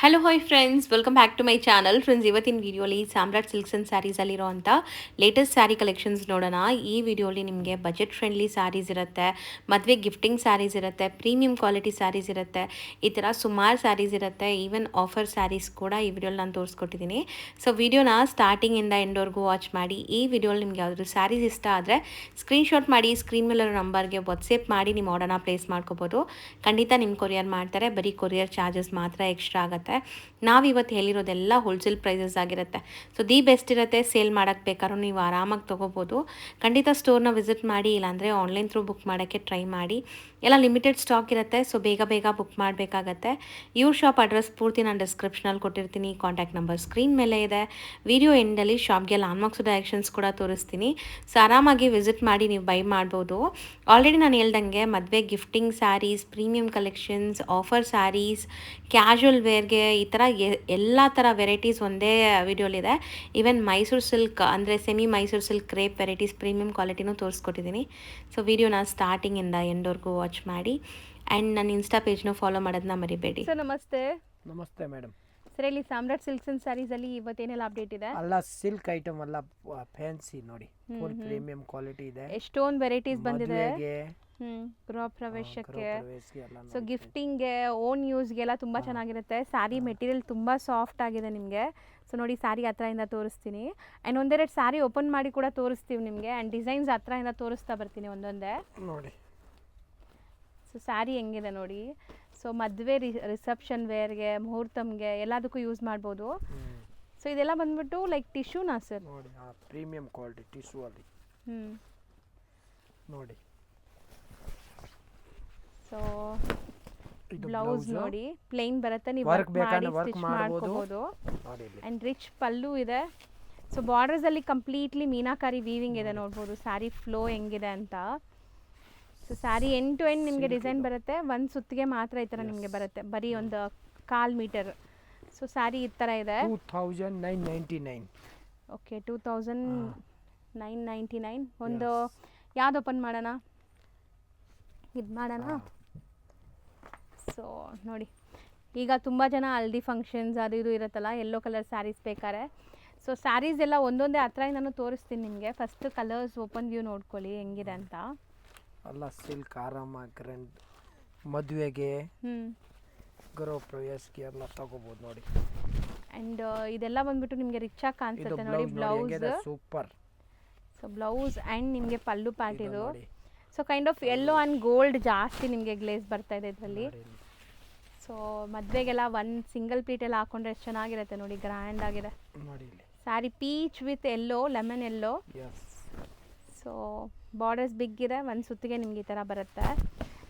Hello hi friends, welcome back to my channel. Friends, ಇವತ್ತಿನ ವಿಡಿಯೋಲಿ ಸಾಮ್ರಾಟ್ silks and ಸ್ಯಾರೀಸಲ್ಲಿರೋ ಅಂಥ latest sari collections ನೋಡೋಣ. ಈ ವಿಡಿಯೋಲಿ ನಿಮಗೆ ಬಜೆಟ್ ಫ್ರೆಂಡ್ಲಿ ಸ್ಯಾರೀಸ್ ಇರುತ್ತೆ, ಮದುವೆ ಗಿಫ್ಟಿಂಗ್ ಸ್ಯಾರೀಸ್ ಇರುತ್ತೆ, ಪ್ರೀಮಿಯಂ ಕ್ವಾಲಿಟಿ ಸ್ಯಾರೀಸ್ ಇರುತ್ತೆ, ಈ ಥರ ಸುಮಾರು ಸ್ಯಾರೀಸ್ ಇರುತ್ತೆ. ಈವನ್ ಆಫರ್ ಸ್ಯಾರೀಸ್ ಕೂಡ ಈ ವಿಡಿಯೋಲಿ ನಾನು ತೋರಿಸ್ಕೊಟ್ಟಿದ್ದೀನಿ. ಸೊ ವಿಡಿಯೋನ ಸ್ಟಾರ್ಟಿಂಗಿಂದ ಎಂಡ್ವರೆಗೂ ವಾಚ್ ಮಾಡಿ. ಈ ವಿಡಿಯೋಲಿ ನಿಮ್ಗೆ ಯಾವ್ದಾದ್ರು ಸ್ಯಾರೀಸ್ ಇಷ್ಟ ಆದರೆ ಸ್ಕ್ರೀನ್ಶಾಟ್ ಮಾಡಿ ಸ್ಕ್ರೀನ್ ಮೇಲಿರೋ ನಂಬರ್ಗೆ ವಾಟ್ಸಪ್ ಮಾಡಿ ನಿಮ್ಮ ಆರ್ಡರ್ನ ಪ್ಲೇಸ್ ಮಾಡ್ಕೋಬೋದು. ಖಂಡಿತ ನಿಮ್ಮ ಕೊರಿಯರ್ ಮಾಡ್ತಾರೆ. ಬರೀ ಕೊರಿಯರ್ ಚಾರ್ಜಸ್ ಮಾತ್ರ ಎಕ್ಸ್ಟ್ರಾ ಆಗುತ್ತೆ. ನಾವಿವತ್ತು ಹೇಳಿರೋದೆಲ್ಲ ಹೋಲ್ಸೇಲ್ ಪ್ರೈಸಸ್ ಆಗಿರುತ್ತೆ. ಸೊ ದಿ ಬೆಸ್ಟ್ ಇರುತ್ತೆ. ಸೇಲ್ ಮಾಡೋಕ್ಕೆ ಬೇಕಾದ್ರೂ ನೀವು ಆರಾಮಾಗಿ ತೊಗೋಬೋದು. ಖಂಡಿತ ಸ್ಟೋರ್ನ ವಿಸಿಟ್ ಮಾಡಿ, ಇಲ್ಲಾಂದರೆ ಆನ್ಲೈನ್ ಥ್ರೂ ಬುಕ್ ಮಾಡೋಕ್ಕೆ ಟ್ರೈ ಮಾಡಿ. ಎಲ್ಲ ಲಿಮಿಟೆಡ್ ಸ್ಟಾಕ್ ಇರುತ್ತೆ, ಸೊ ಬೇಗ ಬೇಗ ಬುಕ್ ಮಾಡಬೇಕಾಗತ್ತೆ. ಇವ್ರ ಶಾಪ್ ಅಡ್ರೆಸ್ ಪೂರ್ತಿ ನಾನು ಡಿಸ್ಕ್ರಿಪ್ಷನಲ್ಲಿ ಕೊಟ್ಟಿರ್ತೀನಿ. ಕಾಂಟ್ಯಾಕ್ಟ್ ನಂಬರ್ ಸ್ಕ್ರೀನ್ ಮೇಲೆ ಇದೆ. ವಿಡಿಯೋ ಎಂಡಲ್ಲಿ ಶಾಪ್ಗೆ ಲ್ಯಾಂಡ್ಮಾರ್ಕ್ಸ್ ಡೈರೆಕ್ಷನ್ಸ್ ಕೂಡ ತೋರಿಸ್ತೀನಿ. ಸೊ ಆರಾಮಾಗಿ ವಿಸಿಟ್ ಮಾಡಿ ನೀವು ಬೈ ಮಾಡ್ಬೋದು. ಆಲ್ರೆಡಿ ನಾನು ಹೇಳ್ದಂಗೆ ಮದುವೆ gifting sarees, premium collections, offer sarees, casual ವೇರ್ಗೆ ಈ ಥರ ಎಲ್ಲ ಥರ ವೆರೈಟೀಸ್ ಒಂದೇ ವಿಡಿಯೋಲಿದೆ. ಈವನ್ ಮೈಸೂರು ಸಿಲ್ಕ್ ಅಂದರೆ semi Mysuru silk crepe varieties premium ಕ್ವಾಲಿಟಿನೂ ತೋರಿಸ್ಕೊಟ್ಟಿದ್ದೀನಿ. ಸೊ ವಿಡಿಯೋನ ಸ್ಟಾರ್ಟಿಂಗಿಂದ ಎಂಡ್ವರೆಗೂ ವಾಚ್ ಮಾಡಿ. ಆ್ಯಂಡ್ ನನ್ನ ಇನ್ಸ್ಟಾ ಪೇಜ್ನೂ ಫಾಲೋ ಮಾಡೋದನ್ನ ಮರಿಬೇಡಿ. ಸರ್ ನಮಸ್ತೆ. ನಮಸ್ತೆ ಮೇಡಮ್. ಸರ್ ಇಲ್ಲಿ ಸಾಮ್ರಾಟ್ ಸಿಲ್ಕ್ಸ್ ಅಂಡ್ ಸ್ಯಾರೀಸಲ್ಲಿ ಇವತ್ತೇನೆಲ್ಲ ಅಪ್ಡೇಟ್ ಇದೆ? ಅಲ್ಲ ಸಿಲ್ಕ್ ಐಟಮ್ ಅಲ್ಲ, ಫ್ಯಾನ್ಸಿ ನೋಡಿ, ಫುಲ್ ಪ್ರೀಮಿಯಂ ಕ್ವಾಲಿಟಿ ಇದೆ. ಎಷ್ಟೊಂದು ವೆರೈಟೀಸ್ ಬಂದಿದೆ. ಮದುವೆಗೆ, ಗೃಹ ಪ್ರವೇಶಕ್ಕೆ, ಪ್ರವೇಶಕ್ಕೆ ಎಲ್ಲ ಸೊ ಗಿಫ್ಟಿಂಗ್ಗೆ, ಓನ್ ಯೂಸ್ಗೆಲ್ಲ ತುಂಬ ಚೆನ್ನಾಗಿರುತ್ತೆ. ಸ್ಯಾರಿ ಮೆಟೀರಿಯಲ್ ತುಂಬ ಸಾಫ್ಟ್ ಆಗಿದೆ ನಿಮಗೆ. ಸೊ ನೋಡಿ, ಸ್ಯಾರಿ ಹತ್ರದಿಂದ ತೋರಿಸ್ತೀನಿ. ಆ್ಯಂಡ್ ಒಂದೆರಡು ಸ್ಯಾರಿ ಓಪನ್ ಮಾಡಿ ಕೂಡ ತೋರಿಸ್ತೀವಿ ನಿಮಗೆ. ಆ್ಯಂಡ್ ಡಿಸೈನ್ಸ್ ಹತ್ರದಿಂದ ತೋರಿಸ್ತಾ ಬರ್ತೀನಿ ಒಂದೊಂದೇ. ನೋಡಿ ಸೊ ಸ್ಯಾರಿ ಹೆಂಗಿದೆ ನೋಡಿ. ಸೊ ಮದುವೆ ರಿಸೆಪ್ಷನ್ ವೇರ್ಗೆ, ಮುಹೂರ್ತಮ್ಗೆ ಎಲ್ಲದಕ್ಕೂ ಯೂಸ್ ಮಾಡ್ಬೋದು. ಸೊ ಇದೆಲ್ಲ ಬಂದ್ಬಿಟ್ಟು ಲೈಕ್ ಟಿಶ್ಯೂನಾ ಸರ್? ನೋಡಿ, ಪ್ರೀಮಿಯಂ ಕ್ವಾಲಿಟಿ ಟಿಶ್ಯೂ ಅಲ್ಲಿ ನೋಡಿ. ಸೊ ಬ್ಲೌಸ್ ನೋಡಿ ಪ್ಲೇನ್ ಬರುತ್ತೆ, ನೀವು ವರ್ಕ್ ವರ್ಕ್ ಮಾಡಿ ಬೇಕಾದ್ರೆ ವರ್ಕ್ ಸ್ಟಿಚ್ ಮಾಡಬಹುದು ಮಾಡ್ಕೋಬಹುದು. ನೋಡಿ ಇಲ್ಲಿ. ಆ್ಯಂಡ್ ರಿಚ್ ಪಲ್ಲು ಇದೆ. ಸೊ ಬಾರ್ಡರ್ಸ್ ಅಲ್ಲಿ ಕಂಪ್ಲೀಟ್ಲಿ ಮೀನಾಕಾರಿ ವೀವಿಂಗ್ ಇದೆ, ನೋಡ್ಬೋದು ಸ್ಯಾರಿ ಫ್ಲೋ ಹೆಂಗಿದೆ ಅಂತ. So sari end to end ನಿಮಗೆ ಡಿಸೈನ್ ಬರುತ್ತೆ. ಒಂದು ಸುತ್ತಿಗೆ ಮಾತ್ರ ಈ ಥರ ನಿಮಗೆ ಬರುತ್ತೆ, ಬರೀ ಒಂದು 1/4 ಮೀಟರ್. ಸೊ ಸ್ಯಾರಿ ಈ ಥರ ಇದೆ. 2999. ಓಕೆ, 2999. ಒಂದು ಯಾವ್ದು ಓಪನ್ ಮಾಡೋಣ? ಇದು ಮಾಡೋಣ. ಸೊ ನೋಡಿ, ಈಗ ತುಂಬ ಜನ ಹಲ್ದಿ ಫಂಕ್ಷನ್ಸ್ ಅದು ಇದು ಇರುತ್ತಲ್ಲ, ಯೆಲ್ಲೋ ಕಲರ್ ಸ್ಯಾರೀಸ್ ಬೇಕಾರೆ. ಸೊ ಸ್ಯಾರೀಸ್ ಎಲ್ಲ ಒಂದೊಂದೇ ಹತ್ರದಿಂದನೂ ತೋರಿಸ್ತೀನಿ ನಿಮಗೆ. ಫಸ್ಟ್ ಕಲರ್ಸ್ ಓಪನ್ ವ್ಯೂ ನೋಡ್ಕೊಳ್ಳಿ ಹೆಂಗಿದೆ ಅಂತ. ಅಲ್ಲ ಸಿಲ್ಕ್ ಆರಾಮಾಗಿ ಗ್ರ್ಯಾಂಡ್ ಮದುವೆಗೆ, ಗೃಹ ಪ್ರವೇಶಕ್ಕೆ ಎಲ್ಲ ತಗೋಬಹುದು ನೋಡಿ. ಆ್ಯಂಡ್ ಇದೆಲ್ಲ ಬಂದ್ಬಿಟ್ಟು ನಿಮಗೆ ರಿಚ್ ಆಗಿ ಕಾಣಿಸುತ್ತೆ ನೋಡಿ. Blouse super. So blouse and ನಿಮಗೆ ಪಲ್ಲು ಪ್ಯಾಟ್ ಇದು. So kind of yellow and gold ಜಾಸ್ತಿ ನಿಮಗೆ ಗ್ಲೇಸ್ ಬರ್ತಾ ಇದೆ ಇದರಲ್ಲಿ. ಸೊ ಮದುವೆಗೆಲ್ಲ ಒಂದು ಸಿಂಗಲ್ ಪ್ಲೀಟೆಲ್ಲ ಹಾಕೊಂಡ್ರೆ ಎಷ್ಟು ಚೆನ್ನಾಗಿರುತ್ತೆ ನೋಡಿ, ಗ್ರ್ಯಾಂಡ್ ಆಗಿದೆ ನೋಡಿ. Sari peach with yellow, lemon yellow. So borders big ಇದೆ, ಒಂದು ಸುತ್ತಿಗೆ ನಿಮ್ಗೆ ಈ ಥರ ಬರುತ್ತೆ.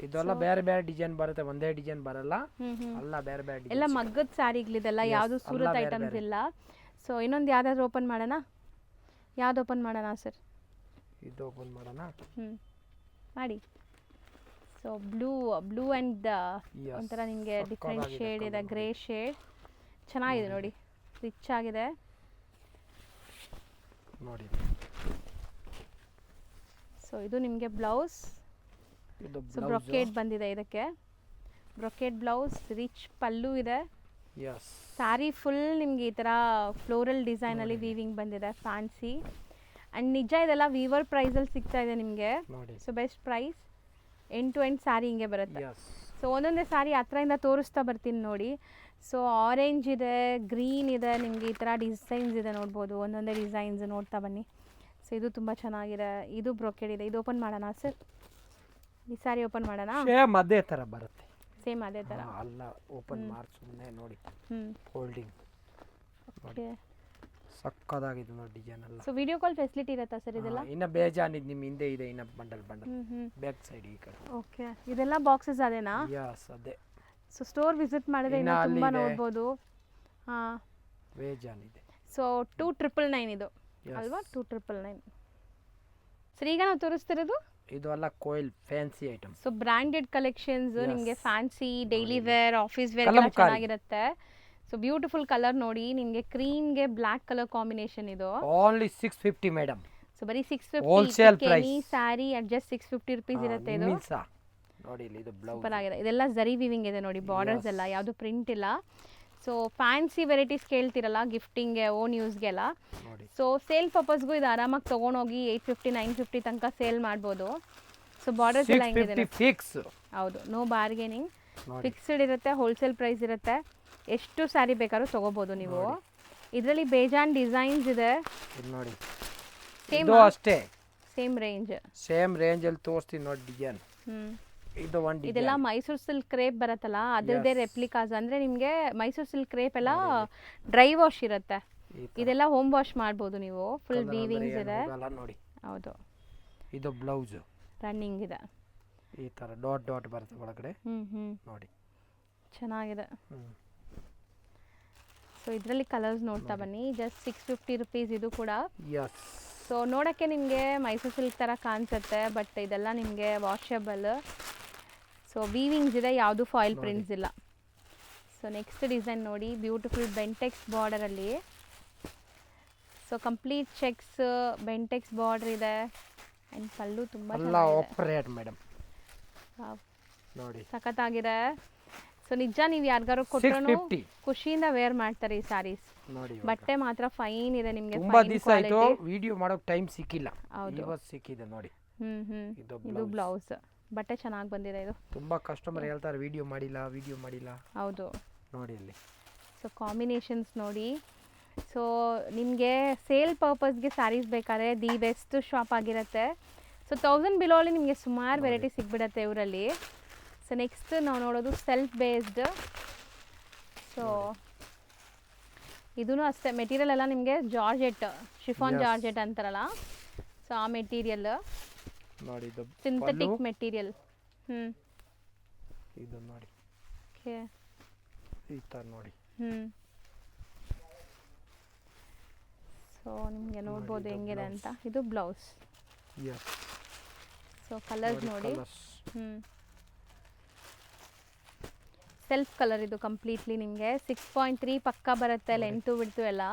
ಇದೆಲ್ಲ ಬೇರೆ ಬೇರೆ ಡಿಸೈನ್ ಬರುತ್ತೆ, ಒಂದೇ ಡಿಸೈನ್ ಬರಲ್ಲ. ಎಲ್ಲ ಬೇರೆ ಬೇರೆ ಎಲ್ಲ ಮಗ್ಗದ ಸ್ಯಾರಿಗಳಿದೆಲ್ಲ, ಯಾವುದು ಸೂರತ್ ಐಟಮ್ಸ್ ಇಲ್ಲ. ಸೊ ಇನ್ನೊಂದು ಯಾವ್ದಾದ್ರು ಓಪನ್ ಮಾಡೋಣ? ಯಾವ್ದು ಓಪನ್ ಮಾಡೋಣ ಸರ್? ಇದು ಓಪನ್ ಮಾಡೋಣ. ಮಾಡಿ. ಸೊ ಬ್ಲೂ ಆ್ಯಂಡ್ ಒಂಥರ ನಿಮಗೆ ಡಿಫ್ರೆಂಟ್ ಶೇಡ್ ಇದೆ, ಗ್ರೇ ಶೇಡ್. ಚೆನ್ನಾಗಿದೆ ನೋಡಿ, ರಿಚ್ ಆಗಿದೆ ನೋಡಿ. ಸೊ ಇದು ನಿಮಗೆ ಬ್ಲೌಸ್. ಸೊ ಬ್ರೊಕೇಡ್ ಬಂದಿದೆ ಇದಕ್ಕೆ, ಬ್ರೊಕೇಡ್ ಬ್ಲೌಸ್, ರಿಚ್ ಪಲ್ಲು ಇದೆ. ಸ್ಯಾರಿ ಫುಲ್ ನಿಮಗೆ ಈ ಥರ ಫ್ಲೋರಲ್ ಡಿಸೈನಲ್ಲಿ ವೀವಿಂಗ್ ಬಂದಿದೆ, ಫ್ಯಾನ್ಸಿ. ಆ್ಯಂಡ್ ನಿಜ ಇದೆಲ್ಲ ವೀವರ್ ಪ್ರೈಸಲ್ಲಿ ಸಿಗ್ತಾ ಇದೆ ನಿಮಗೆ. So best price. End to end sari ಹಿಂಗೆ ಬರುತ್ತೆ. ಸೊ ಒಂದೊಂದೇ ಸ್ಯಾರಿ ಹತ್ರದಿಂದ ತೋರಿಸ್ತಾ ಬರ್ತೀನಿ ನೋಡಿ. ಸೊ ಆರೆಂಜ್ ಇದೆ, ಗ್ರೀನ್ ಇದೆ, ನಿಮಗೆ ಈ ಥರ ಡಿಸೈನ್ಸ್ ಇದೆ ನೋಡ್ಬೋದು. ಒಂದೊಂದೇ ಡಿಸೈನ್ಸ್ ನೋಡ್ತಾ ಬನ್ನಿ. ಸೊ ಇದು ತುಂಬ ಚೆನ್ನಾಗಿದೆ. ಇದು ಬ್ರೊಕೆಡ್ ಇದೆ. ಇದು ಓಪನ್ ಮಾಡೋಣ ಸರ್? ಈ ಸ್ಯಾರಿ ಓಪನ್ ಮಾಡೋಣ? ಸೇಮ್ ಅದೇ ಥರ ಬರುತ್ತೆ. ಸೇಮ್ ಅದೇ ಥರ ಅಲ್ಲ, ಓಪನ್ ಮಾಡಿ ಸುಮ್ಮನೆ ನೋಡಿ. ಫೋಲ್ಡಿಂಗ್ ಓಕೆ, ಸಕ್ಕದಾಗಿದೆ ನೋಡಿ ಡಿಸೈನ್ ಎಲ್ಲ. ಸೊ ವಿಡಿಯೋ ಕಾಲ್ ಫೆಸಿಲಿಟಿ ಇರುತ್ತಾ ಸರ್ ಇದೆಲ್ಲ? ಇನ್ನ ಬೇಜಾನಿದ್ ನಿಮ್ಮ ಹಿಂದೆ ಇದೆ, ಇನ್ನ ಬಂಡಲ್ ಬ್ಯಾಕ್ ಸೈಡ್ ಈ ಕಡೆ. ಓಕೆ, ಇದೆಲ್ಲ ಬಾಕ್ಸಸ್ ಅದೇನಾ? ಯಸ್ ಅದೇ. ಸೊ ಸ್ಟೋರ್ ವಿಸಿಟ್ ಮಾಡಿದ್ರೆ ಇನ್ನು ತುಂಬ ನೋಡ್ಬೋದು. ಹಾಂ, ಬೇಜಾನಿದೆ. ಸೊ 2999 ಇದು ಅಲ್ವಾ? 2999. ಸರ್ ಈಗ ನಾವು ತೋರಿಸ್ತಿರೋದು ಇದು ಅಲ್ಲ, ಕೋಯಿಲ್ fancy item. So branded collections ನಿಮಗೆ fancy daily wear, office wear ಎಲ್ಲ ಚೆನ್ನಾಗಿರುತ್ತೆ. ಸೊ ಬ್ಯೂಟಿಫುಲ್ ಕಲರ್ ನೋಡಿ, ನಿಮಗೆ ಕ್ರೀಮ್ಗೆ ಬ್ಲ್ಯಾಕ್ ಕಲರ್ ಕಾಂಬಿನೇಷನ್ ಇದು. Only 650 madam. ಸೊ ಬರೀ 650 wholesale price. Any saree at just 650 rupees ಇರುತ್ತೆ ಇದು. ನೋಡಿ ಇಲ್ಲಿ ಇದು ಬ್ಲೌಸ್ ಸೂಪರ್ ಆಗಿದೆ. ಇದೆಲ್ಲ ಜರಿ ವಿವಿಂಗ್ ಇದೆ ನೋಡಿ, ಬಾರ್ಡರ್ಸ್ ಎಲ್ಲ ಯಾವುದು ಪ್ರಿಂಟ್ ಇಲ್ಲ. ಸೊ ಫ್ಯಾನ್ಸಿ ವೆರೈಟೀಸ್ ಕೇಳ್ತಿರಲ್ಲ ಗಿಫ್ಟಿಂಗ್ಗೆ ಓನ್ ಯೂಸ್ಗೆಲ್ಲ, ನೋಡಿ ಸೊ ಸೇಲ್ ಪರ್ಪಸ್ಗೂ ಇದು ಆರಾಮಾಗಿ ತೊಗೊಂಡೋಗಿ 850 950 ತನಕ ಸೇಲ್ ಮಾಡ್ಬೋದು. ಸೊ ಬಾರ್ಡರ್ಸ್ ಎಲ್ಲ ಹೆಂಗಿದೆ ಫಿಕ್ಸ್. ಹೌದು, ನೋ ಬಾರ್ಗೇನಿಂಗ್, ನೋಡಿ ಫಿಕ್ಸ್ಡ್ ಇರುತ್ತೆ, ಹೋಲ್ಸೇಲ್ ಪ್ರೈಸ್ ಇರುತ್ತೆ, ಎಷ್ಟು ಸ್ಯಾರಿ ಬೇಕಾದ್ರೂ ತೊಗೋಬೋದು ನೀವು. ಇದರಲ್ಲಿ ಬೇಜಾನ್ ಡಿಸೈನ್ಸ್ ಇದೆ. ಇದು ನೋಡಿ ಸೇಮ್ ಇದು ಅಷ್ಟೇ ಸೇಮ್ ರೇಂಜ್. ಸೇಮ್ ರೇಂಜಲ್ಲಿ ತೋರಿಸ್ತೀನಿ ನೋಡಿ ಡಿಸೈನ್. ಇದು ಒಂದು ಇದೆಲ್ಲ ಮೈಸೂರು ಸಿಲ್ಕ್ ಕ್ರೇಪ್ ಬರುತ್ತಲ್ಲ ಅದರದ್ದೇ ರೆಪ್ಲಿಕಾಸ್. ಅಂದರೆ ನಿಮಗೆ ಮೈಸೂರು ಸಿಲ್ಕ್ ಕ್ರೇಪ್ ಎಲ್ಲ ಡ್ರೈ ವಾಶ್ ಇರುತ್ತೆ, ಇದೆಲ್ಲ ಹೋಮ್ ವಾಶ್ ಮಾಡ್ಬೋದು ನೀವು. ಫುಲ್ ವೀವಿಂಗ್ಸ್ ಇದೆ ನೋಡಿ. ಹೌದು, ಇದು ಬ್ಲೌಸ್ ರನ್ನಿಂಗ್ ಇದೆ, ಈ ಥರ ಡಾಟ್ ಡಾಟ್ ಬರುತ್ತೆ ಒಳಗಡೆ ನೋಡಿ, ಚೆನ್ನಾಗಿದೆ. ಸೊ ಇದರಲ್ಲಿ ಕಲರ್ಸ್ ನೋಡ್ತಾ ಬನ್ನಿ. ಜಸ್ಟ್ 650 ರುಪೀಸ್ ಇದು ಕೂಡ. ಎಸ್. ಸೊ ನೋಡೋಕ್ಕೆ ನಿಮಗೆ ಮೈಸೂರು ಸಿಲ್ಕ್ ಥರ ಕಾಣಿಸುತ್ತೆ, ಬಟ್ ಇದೆಲ್ಲ ನಿಮಗೆ ವಾಷಬಲ್. ಸೊ ವೀವಿಂಗ್ಸ್ ಇದೆ, ಯಾವುದು ಫಾಯಿಲ್ ಪ್ರಿಂಟ್ಸ್ ಇಲ್ಲ. ಸೊ ನೆಕ್ಸ್ಟ್ ಡಿಸೈನ್ ನೋಡಿ, ಬ್ಯೂಟಿಫುಲ್ ಬೆಂಟೆಕ್ಸ್ ಬಾರ್ಡರಲ್ಲಿ. So complete checks Bentex border ಇದೆ ಆ್ಯಂಡ್ ಪಲ್ಲು ತುಂಬ ಆಪರೇಟ್ ಮೇಡಮ್ ನೋಡಿ, ಸಖತ್ತಾಗಿದೆ. ಸೊ ನಿಜ ನೀವು ಯಾರಿಗಾರು ಕೊಟ್ಟರು ಖುಷಿಯಿಂದ ವೇರ್ ಮಾಡ್ತಾರೆ ಈ ಸ್ಯಾರೀಸ್. ನೋಡಿ ಬಟ್ಟೆ ಮಾತ್ರ ಫೈನ್ ಇದೆ, ನಿಮಗೆ ತುಂಬಾ ದಿವಸ ಆಯ್ತು ವಿಡಿಯೋ ಮಾಡೋಕೆ ಟೈಮ್ ಸಿಕ್ಕಿಲ್ಲ, ಇವತ್ತು ಸಿಕ್ಕಿದೆ ನೋಡಿ. ಇದು ಬ್ಲೌಸ್, ಬಟ್ಟೆ ಚೆನ್ನಾಗಿ ಬಂದಿದೆ. ಇದು ತುಂಬಾ ಕಸ್ಟಮರ್ ಹೇಳ್ತಾರೆ ವಿಡಿಯೋ ಮಾಡಿಲ್ಲ. ಹೌದು ನೋಡಿ ಇಲ್ಲಿ. ಸೊ ಕಾಂಬಿನೇಷನ್ಸ್ ನೋಡಿ. ಸೊ ನಿಮಗೆ ಸೇಲ್ ಪರ್ಪಸ್ಗೆ ಸ್ಯಾರೀಸ್ ಬೇಕಾದ್ರೆ ದಿ ಬೆಸ್ಟ್ ಶಾಪ್ ಆಗಿರುತ್ತೆ. ಸೊ 1000 ಬಿಲೋಲಿ ನಿಮಗೆ ಸುಮಾರು ವೆರೈಟಿ ಸಿಗ್ಬಿಡುತ್ತೆ ಇವರಲ್ಲಿ. ಸೊ ನೆಕ್ಸ್ಟ್ ನಾವು ನೋಡೋದು ಸೆಲ್ಫ್ ಬೇಸ್ಡ್. ಸೊ ಇದೂ ಅಷ್ಟೇ, ಮೆಟೀರಿಯಲ್ ಎಲ್ಲ ನಿಮಗೆ ಜಾರ್ಜೆಟ್, ಶಿಫಾನ್ ಜಾರ್ಜೆಟ್ ಅಂತಾರಲ್ಲ, ಸೊ ಆ ಮೆಟೀರಿಯಲ್ ನೋಡಿ, ಇದು ಸಿಂಥೆಟಿಕ್ ಮೆಟೀರಿಯಲ್. ಇದು ನೋಡಿ, ಓಕೆ, ಈ ತರ ನೋಡಿ. ಸೊ ನಿಮಗೆ ನೋಡ್ಬೋದು ಹೆಂಗಿದೆ ಅಂತ. ಇದು ಬ್ಲೌಸ್. ಸೊ ಕಲರ್ಸ್ ನೋಡಿ. ಸೆಲ್ಫ್ ಕಲರ್ ಇದು ಕಂಪ್ಲೀಟ್ಲಿ ನಿಮಗೆ 6.3 ಪಕ್ಕ ಬರುತ್ತೆ, ಲೆಂತು ಬಿಡ್ತು ಎಲ್ಲ.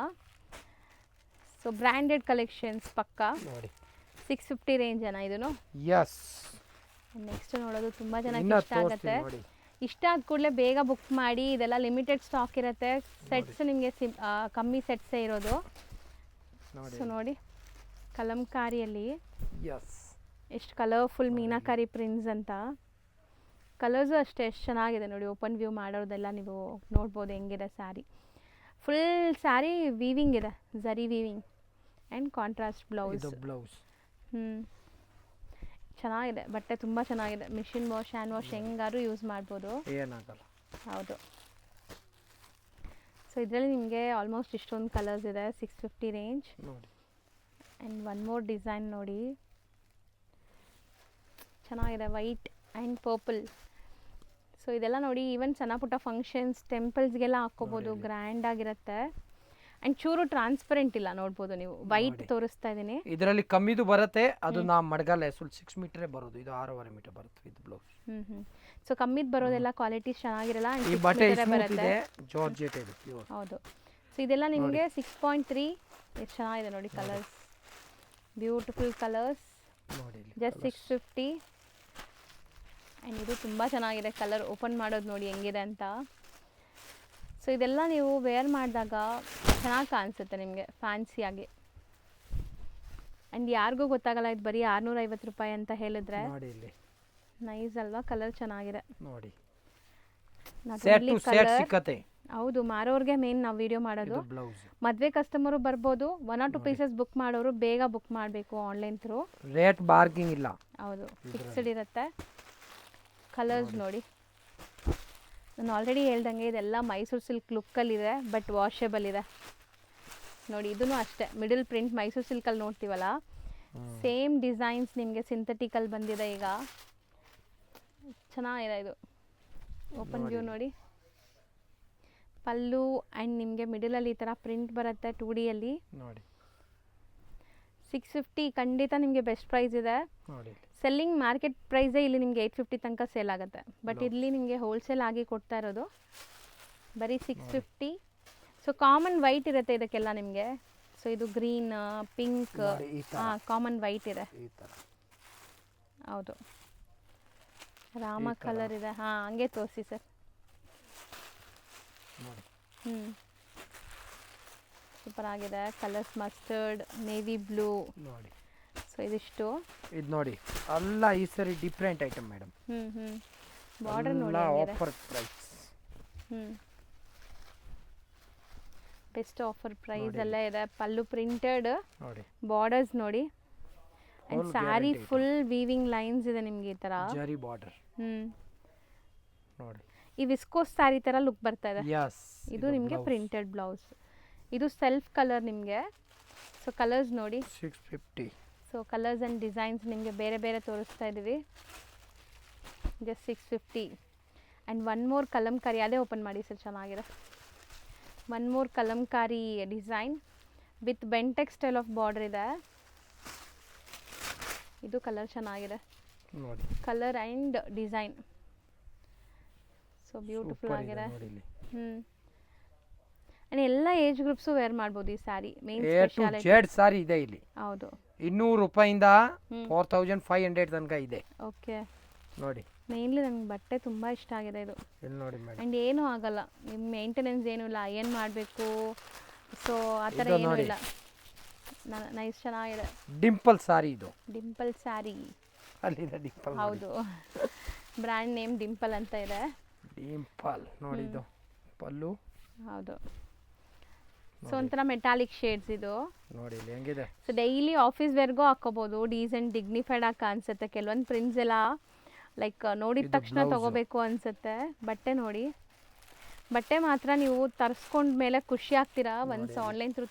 ಸೊ ಬ್ರ್ಯಾಂಡೆಡ್ ಕಲೆಕ್ಷನ್ಸ್ ಪಕ್ಕ. 650 ರೇಂಜ್ ಅಣ್ಣ ಇದನ್ನು. ನೆಕ್ಸ್ಟ್ ನೋಡೋದು ತುಂಬ ಜನಕ್ಕೆ ಇಷ್ಟ ಆಗುತ್ತೆ. ಇಷ್ಟ ಆದ ಕೂಡಲೇ ಬೇಗ ಬುಕ್ ಮಾಡಿ, ಇದೆಲ್ಲ ಲಿಮಿಟೆಡ್ ಸ್ಟಾಕ್ ಇರುತ್ತೆ. ಸೆಟ್ಸ್ ನಿಮಗೆ ಕಮ್ಮಿ ಸೆಟ್ಸೇ ಇರೋದು. ಸೊ ನೋಡಿ, ಕಲಂಕಾರಿಯಲ್ಲಿ ಎಷ್ಟು ಕಲರ್ಫುಲ್ ಮೀನಾಕಾರಿ ಪ್ರಿಂಟ್ಸ್ ಅಂತ. ಕಲರ್ಸು ಅಷ್ಟೇ ಎಷ್ಟು ಚೆನ್ನಾಗಿದೆ ನೋಡಿ. ಓಪನ್ ವ್ಯೂ ಮಾಡೋದೆಲ್ಲ ನೀವು ನೋಡ್ಬೋದು ಹೆಂಗಿದೆ ಸ್ಯಾರಿ. ಫುಲ್ ಸ್ಯಾರಿ ವೀವಿಂಗ್ ಇದೆ, zari weaving and contrast blouse. ಚೆನ್ನಾಗಿದೆ ಬಟ್ಟೆ, ತುಂಬ ಚೆನ್ನಾಗಿದೆ. ಮಿಷಿನ್ ವಾಶ್, ಹ್ಯಾಂಡ್ ವಾಶ್ ಹೆಂಗಾರು ಯೂಸ್ ಮಾಡ್ಬೋದು, ಏನಾಗಲ್ಲ. ಹೌದು. ಸೊ ಇದರಲ್ಲಿ ನಿಮಗೆ ಆಲ್ಮೋಸ್ಟ್ ಇಷ್ಟೊಂದು ಕಲರ್ಸ್ ಇದೆ, 650 range. And one more design ನೋಡಿ, ಚೆನ್ನಾಗಿದೆ, ವೈಟ್ ಆ್ಯಂಡ್ ಪರ್ಪಲ್. ಸೊ ಇದೆಲ್ಲ ನೋಡಿ, ಈವನ್ ಸಣ್ಣ ಪುಟ್ಟ ಫಂಕ್ಷನ್ಸ್, ಟೆಂಪಲ್ಸ್ಗೆಲ್ಲ ಹಾಕ್ಕೋಬೋದು, ಗ್ರ್ಯಾಂಡ್ ಆಗಿರುತ್ತೆ. ಆ್ಯಂಡ್ ಚೂರು ಟ್ರಾನ್ಸ್ಪರೆಂಟ್ ಇಲ್ಲ, ನೋಡ್ಬೋದು ನೀವು. ವೈಟ್ ತೋರಿಸ್ತಾ ಇದ್ದೀನಿ. ಇದರಲ್ಲಿ ಕಮ್ಮಿದು ಬರುತ್ತೆ, ಅದು ನಾ ಮಡಗಲ್ಲ, 6 ಮೀಟರ್ ಬರೋದು, ಇದು 6.5 ಮೀಟರ್ ಬರುತ್ತೆ ವಿತ್ ಬ್ಲೌಸ್. ಸೊ ಕಮ್ಮಿದು ಬರೋದೆಲ್ಲ ಕ್ವಾಲಿಟಿ ಚೆನ್ನಾಗಿರಲ್ಲ, ಈ ಬಟ್ಟೆ ಬರುತ್ತೆ, ಜಾರ್ಜೆಟ್ ಇದೆ ಪ್ಯೂರ್. ಹೌದು. ಸೊ ಇದೆಲ್ಲ ನಿಮಗೆ 6.3. ಎಷ್ಟು ಚೆನ್ನಾಗಿದೆ ನೋಡಿ colours, beautiful colours. Just 650. And ಇದು ತುಂಬ ಚೆನ್ನಾಗಿದೆ ಕಲರ್. ಓಪನ್ ಮಾಡೋದು ನೋಡಿ ಹೆಂಗಿದೆ ಅಂತ. ಸೊ ಇದೆಲ್ಲ ನೀವು ವೇರ್ ಮಾಡಿದಾಗ ಚೆನ್ನಾಗಿ ಕಾಣಿಸುತ್ತೆ ನಿಮಗೆ ಫ್ಯಾನ್ಸಿಯಾಗಿ. ಆ್ಯಂಡ್ ಯಾರಿಗೂ ಗೊತ್ತಾಗಲ್ಲ ಇದು ಬರೀ 650 ರೂಪಾಯಿ ಅಂತ ಹೇಳಿದ್ರೆ. ನೈಸ್ ಅಲ್ವಾ, ಕಲರ್ ಚೆನ್ನಾಗಿದೆ ನೋಡಿ. ಹೌದು, ಮಾರೋರಿಗೆ ಮೇನ್ ನಾವು ವಿಡಿಯೋ ಮಾಡೋದು. ಮದುವೆ ಕಸ್ಟಮರು ಬರ್ಬೋದು, 1 or 2 ಪೀಸಸ್ ಬುಕ್ ಮಾಡೋರು ಬೇಗ ಬುಕ್ ಮಾಡಬೇಕು ಆನ್ಲೈನ್ ಥ್ರೂ. ರೇಟ್ ಬಾರ್ಗಿಂಗ್ ಇಲ್ಲ, ಹೌದು, ಫಿಕ್ಸ್ಡ್ ಇರುತ್ತೆ. ಕಲರ್ಸ್ ನೋಡಿ, ನಾನು ಆಲ್ರೆಡಿ ಹೇಳ್ದಂಗೆ ಇದೆಲ್ಲ ಮೈಸೂರು ಸಿಲ್ಕ್ ಲುಕ್ಕಲ್ಲಿದೆ, ಬಟ್ ವಾಷೇಬಲ್ ಇದೆ ನೋಡಿ. ಇದೂ ಅಷ್ಟೇ, ಮಿಡಲ್ ಪ್ರಿಂಟ್ ಮೈಸೂರು ಸಿಲ್ಕಲ್ಲಿ ನೋಡ್ತೀವಲ್ಲ, ಸೇಮ್ ಡಿಸೈನ್ಸ್ ನಿಮಗೆ ಸಿಂಥೆಟಿಕಲ್ಲಿ ಬಂದಿದೆ ಈಗ. ಚೆನ್ನಾಗಿದೆ ಇದು. ಓಪನ್ ವ್ಯೂ ನೋಡಿ, ಪಲ್ಲು ಆ್ಯಂಡ್ ನಿಮಗೆ ಮಿಡಲಲ್ಲಿ ಈ ಥರ ಪ್ರಿಂಟ್ ಬರುತ್ತೆ 2Dಯಲ್ಲಿ ನೋಡಿ. 650 ಖಂಡಿತ ನಿಮಗೆ ಬೆಸ್ಟ್ ಪ್ರೈಸ್ ಇದೆ. ಸೆಲ್ಲಿಂಗ್ ಮಾರ್ಕೆಟ್ ಪ್ರೈಸೇ ಇಲ್ಲಿ ನಿಮಗೆ 850 ತನಕ ಸೇಲ್ ಆಗುತ್ತೆ, ಬಟ್ ಇಲ್ಲಿ ನಿಮಗೆ ಹೋಲ್ಸೇಲ್ ಆಗಿ ಕೊಡ್ತಾ ಇರೋದು ಬರೀ 650. ಸೊ ಕಾಮನ್ ವೈಟ್ ಇರುತ್ತೆ ಇದಕ್ಕೆಲ್ಲ ನಿಮಗೆ. ಸೊ ಇದು ಗ್ರೀನ್, ಪಿಂಕ್, ಕಾಮನ್ ವೈಟ್ ಇದೆ. ಹೌದು, ರಾಮ ಕಲರ್ ಇದೆ. ಹಂಗೆ ತೋರಿಸಿ ಸರ್. ಸೂಪರ್ ಆಗಿದೆ. Colours mustard, navy blue. ನೋಡಿ ಸೊ ಇದಿಷ್ಟು. ಇದು ನೋಡಿ ಎಲ್ಲ ಈ ಸರಿ ಡಿಫ್ರೆಂಟ್ ಐಟಮ್ ಮೇಡಮ್. ಬಾರ್ಡರ್ ನೋಡಿ offer price. Best offer price ಎಲ್ಲ ಇದೆ. ಪಲ್ಲು ಪ್ರಿಂಟೆಡ್, ನೋಡಿ ಬಾರ್ಡರ್ಸ್ ನೋಡಿ. And sari full weaving lines ಇದೆ ನಿಮಗೆ ಈ ತರ. ಜರಿ ಬಾರ್ಡರ್ ನೋಡಿ. ಈ ವಿಸ್ಕೋಸ್ ಸ್ಯಾರಿ ತರ ಲುಕ್ ಬರ್ತಾ ಇದೆ. ಯಸ್. ಇದು ನಿಮಗೆ ಪ್ರಿಂಟೆಡ್ ಬ್ಲೌಸ್. ಇದು ಸೆಲ್ಫ್ ಕಲರ್ ನಿಮಗೆ. ಸೊ ಕಲರ್ಸ್ ನೋಡಿ. 650. ಸೊ ಕಲರ್ಸ್ ಆ್ಯಂಡ್ ಡಿಸೈನ್ಸ್ ನಿಮಗೆ ಬೇರೆ ಬೇರೆ ತೋರಿಸ್ತಾ ಇದ್ದೀವಿ. Just 650. And one more Kalamkari, ಅದೇ ಓಪನ್ ಮಾಡಿ ಸರ್, ಚೆನ್ನಾಗಿದೆ. One more Kalamkari design with ಬೆಂಟೆಕ್ style of border ಇದೆ. ಇದು ಕಲರ್ ಚೆನ್ನಾಗಿದೆ ನೋಡಿ. Colour and design so beautiful ಆಗಿದೆ. ಆ್ಯಂಡ್ ಎಲ್ಲ ಏಜ್ ಗ್ರೂಪ್ಸು ವೇರ್ ಮಾಡ್ಬೋದು ಈ ಸ್ಯಾರಿ. ಮೇನ್ ಸ್ಪೆಷಾಲಿಟಿ ಸಾರಿ ಇದೆ ಇಲ್ಲಿ. ಹೌದು. 200 ರೂಪಾಯಿಂದ 4500 ತನಕ ಇದೆ. ಓಕೆ ನೋಡಿ. ಮೇನ್ಲಿ ನನಗೆ ಬಟ್ಟೆ ತುಂಬ ಇಷ್ಟ ಆಗಿದೆ ಇದು. ಇಲ್ಲಿ ನೋಡಿ ಮೇಡಮ್. ಆ್ಯಂಡ್ ಏನೂ ಆಗಲ್ಲ, ನಿಮ್ಮ ಮೇಂಟೆನೆನ್ಸ್ ಏನೂ ಇಲ್ಲ, ಏನು ಮಾಡಬೇಕು ಸೊ ಆ ಥರ ಏನೂ ಇಲ್ಲ. ನೈಸ್, ಚೆನ್ನಾಗಿದೆ. ಡಿಂಪಲ್ ಸಾರಿ ಇದು. ಡಿಂಪಲ್ ಸ್ಯಾರಿ. ಅಲ್ಲಿದೆ ಡಿಂಪಲ್. ಹೌದು, ಬ್ರ್ಯಾಂಡ್ ನೇಮ್ ಡಿಂಪಲ್ ಅಂತ ಇದೆ. ಡಿಂಪಲ್ ನೋಡಿ. ಇದು ಪಲ್ಲು. ಹೌದು. ಸೊ ಒಂಥರ ಮೆಟಾಲಿಕ್ ಶೇಡ್ಸ್ ಇದು ನೋಡಿ ಇಲ್ಲಿ ಹೆಂಗಿದೆ. ಸೊ ಡೈಲಿ ಆಫೀಸ್ ವೇರ್ಗೂ ಹಾಕೋಬೋದು. ಡೀಸೆಂಟ್ ಡಿಗ್ನಿಫೈಡ್ ಆಗಿ ಕಾಣಿಸುತ್ತೆ. ಕೆಲವೊಂದು ಪ್ರಿಂಟ್ಸ್ ಎಲ್ಲ ಲೈಕ್ ನೋಡಿದ ತಕ್ಷಣ ತಗೋಬೇಕು ಅನಿಸುತ್ತೆ. ಬಟ್ಟೆ ನೋಡಿ, ಬಟ್ಟೆ ಮಾತ್ರ ನೀವು ತರಿಸ್ಕೊಂಡ್ಮೇಲೆ ಖುಷಿ ಆಗ್ತೀರಾ. ಒನ್ಸ್ ಆನ್ಲೈನ್ ಥ್ರೂ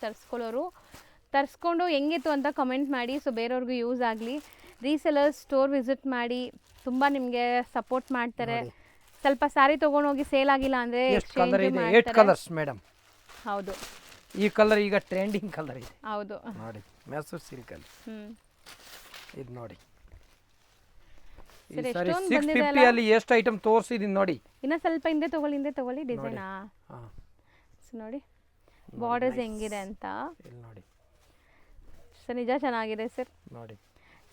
ತರಿಸ್ಕೊಂಡು ಹೆಂಗಿತ್ತು ಅಂತ ಕಮೆಂಟ್ ಮಾಡಿ. ಸೊ ಬೇರೆಯವ್ರಿಗೂ ಯೂಸ್ ಆಗಲಿ. ರೀಸೆಲರ್ಸ್ ಸ್ಟೋರ್ ವಿಸಿಟ್ ಮಾಡಿ, ತುಂಬ ನಿಮಗೆ ಸಪೋರ್ಟ್ ಮಾಡ್ತಾರೆ. ಸ್ವಲ್ಪ ಸ್ಯಾರಿ ತೊಗೊಂಡೋಗಿ ಸೇಲ್ ಆಗಿಲ್ಲ ಅಂದರೆ ಕಲರ್ಸ್ ಮೇಡಮ್. ಹೌದು, ಈ ಕಲರ್ ಈಗ ಟ್ರೆಂಡಿಂಗ್ ಕಲರ್ ಇದೆ. ಹೌದು ನೋಡಿ, ಮೈಸೂರು ಸಿಲ್ಕ್ ಅಲ್ಲಿ. ಇದು ನೋಡಿ. ಈ ಸಾರಿ 650 ಅಲ್ಲಿ ಎಷ್ಟು ಐಟಮ್ ತೋರಿಸಿದೀನಿ ನೋಡಿ. ಇನ್ನ ಸ್ವಲ್ಪ ಹಿಂದೆ ತಗೊಳ್ಳಿ ಡಿಸೈನಾ. ಸೊ ನೋಡಿ ಬಾರ್ಡರ್ಸ್ ಹೆಂಗಿದೆ ಅಂತ. ಇಲ್ಲಿ ನೋಡಿ ಸರ್, ನಿಜ ಚೆನ್ನಾಗಿದೆ ಸರ್. ನೋಡಿ.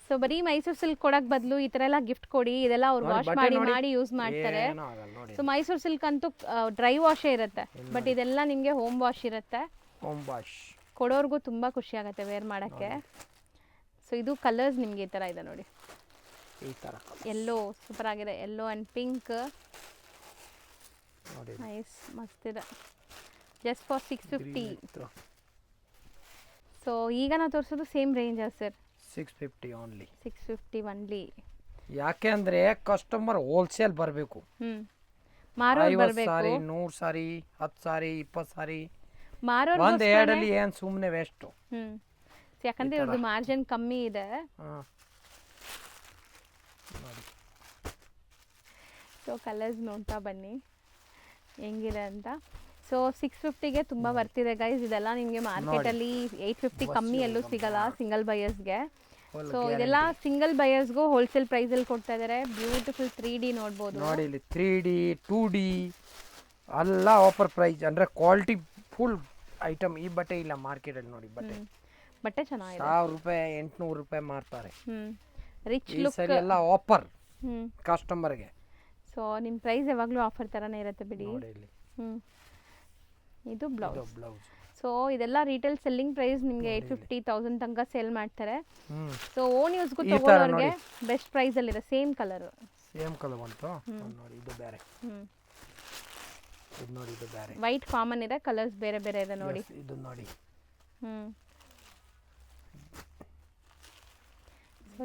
ಸೊ ಬರೀ ಮೈಸೂರು ಸಿಲ್ಕ್ ಕೊಡಕ್ ಬದಲು ಈ ತರ ಎಲ್ಲ ಗಿಫ್ಟ್ ಕೊಡಿ. ಇದೆಲ್ಲ ಅವ್ರು ವಾಶ್ ಮಾಡಿ ಯೂಸ್ ಮಾಡ್ತಾರೆ. ಸೊ ಮೈಸೂರು ಸಿಲ್ಕ್ ಅಂತೂ ಡ್ರೈ ವಾಶೇ ಇರುತ್ತೆ, ಬಟ್ ಇದೆಲ್ಲ ನಿಮಗೆ ಹೋಮ್ ವಾಶ್ ಇರುತ್ತೆ. ಹೋಮ್ ವಾಶ್ ಕೊಡೋರ್ಗೂ ತುಂಬಾ ಖುಷಿ ಆಗುತ್ತೆ ವೇರ್ ಮಾಡಕ್ಕೆ. ಸೊ ಇದು ಕಲರ್ಸ್ ನಿಮ್ಗೆ ಈ ತರ ಇದೆ ನೋಡಿ. ಈ ತರ ಯೆಲ್ಲೋ ಸೂಪರ್ ಆಗಿದೆ. ಯೆಲ್ಲೋ ಅಂಡ್ ಪಿಂಕ್ ನೋಡಿ. ನೈಸ್, ಮಸ್ತ್ ಇದೆ. Just for 650. ಸೊ ಈಗ ನಾವು ತೋರಿಸೋದು same range sir. 650 only. 650 only. ಯಾಕೆ ಅಂದ್ರೆ ಕಸ್ಟಮರ್ ಹೋಲ್ಸೇಲ್ ಬರಬೇಕು. ಮಾರೋರು 50 ಬರಬೇಕು. ಸಾರಿ 100 ಸಾರಿ 10 ಸಾರಿ 20 ಸಾರಿ ಮಾರೋರು ಒಂದು ಎರಡಲ್ಲಿ ಏನು ಸುಮ್ಮನೆ ವೇಸ್ಟ್. ಯಾಕಂದ್ರೆ ಇವ್ರದ್ದು ಮಾರ್ಜಿನ್ ಕಮ್ಮಿ ಇದೆ. ಸೊ ಕಲರ್ಸ್ ನೋಡ್ತಾ ಬನ್ನಿ ಹೆಂಗಿದೆ ಅಂತ. ಸೊ 650ಗೆ ತುಂಬ ಬರ್ತಿದೆ ಗೈಸ್. ಇದೆಲ್ಲ ನಿಮಗೆ ಮಾರ್ಕೆಟಲ್ಲಿ 850 ಕಮ್ಮಿ ಎಲ್ಲೂ ಸಿಗಲ್ಲ ಸಿಂಗಲ್ ಬಯರ್ಸ್ಗೆ. ಸೊ ಇದೆಲ್ಲ ಸಿಂಗಲ್ ಬಯರ್ಸ್ಗೂ ಹೋಲ್ಸೇಲ್ ಪ್ರೈಸಲ್ಲಿ ಕೊಡ್ತಾ ಇದ್ದಾರೆ. ಬ್ಯೂಟಿಫುಲ್ 3D ನೋಡ್ಬೋದು ನೋಡಿ. ಇಲ್ಲಿ 3D 2D ಎಲ್ಲ ಆಫರ್ ಪ್ರೈಸ್ ಅಂದ್ರೆ ಕ್ವಾಲಿಟಿ ಫುಲ್ ಐಟಮ್. ಈ ಬಟ್ಟೆ ಇಲ್ಲ ಮಾರ್ಕೆಟಲ್ಲಿ ನೋಡಿ. ಬಟ್ಟೆ ಚೆನ್ನಾಗಿದೆ. 1000 ರೂಪಾಯಿ 800 ರೂಪಾಯಿ ಮಾರ್ತಾರೆ. ರಿಚ್ ಈ ಲುಕ್ ಸರಿ ಎಲ್ಲ ಆಫರ್ ಕಸ್ಟಮರ್ಗೆ. ಸೊ ನಿಮ್ಮ ಪ್ರೈಸ್ ಯಾವಾಗಲೂ ಆಫರ್ ಥರನೇ ಇರುತ್ತೆ ಬಿಡಿ. ನೋಡಿ ಇಲ್ಲಿ. ಇದು ಬ್ಲೌಸ್. ಬ್ಲೌಸ್. ಸೊ ಇದೆಲ್ಲ ರಿಟೇಲ್ ಸೆಲ್ಲಿಂಗ್ ಪ್ರೈಸ್ ನಿಮಗೆ 850 1000 ತನಕ ಸೇಲ್ ಮಾಡ್ತಾರೆ. ಸೊ ಓನ್ ಯೂಸ್ಗೂ ತಗೊಳ್ಳೋರಿಗೆ ಬೆಸ್ಟ್ ಪ್ರೈಸಲ್ಲಿದೆ. ಸೇಮ್ ಕಲರ್ ಬಂತು ನೋಡಿ. ಇದು ಬೇರೆ. ಇದು ನೋಡಿ, ಇದು ಬೇರೆ. ವೈಟ್ ಕಾಮನ್ ಇದೆ, ಕಲರ್ಸ್ ಬೇರೆ ಬೇರೆ ಇದೆ ನೋಡಿ. ಇದು ನೋಡಿ.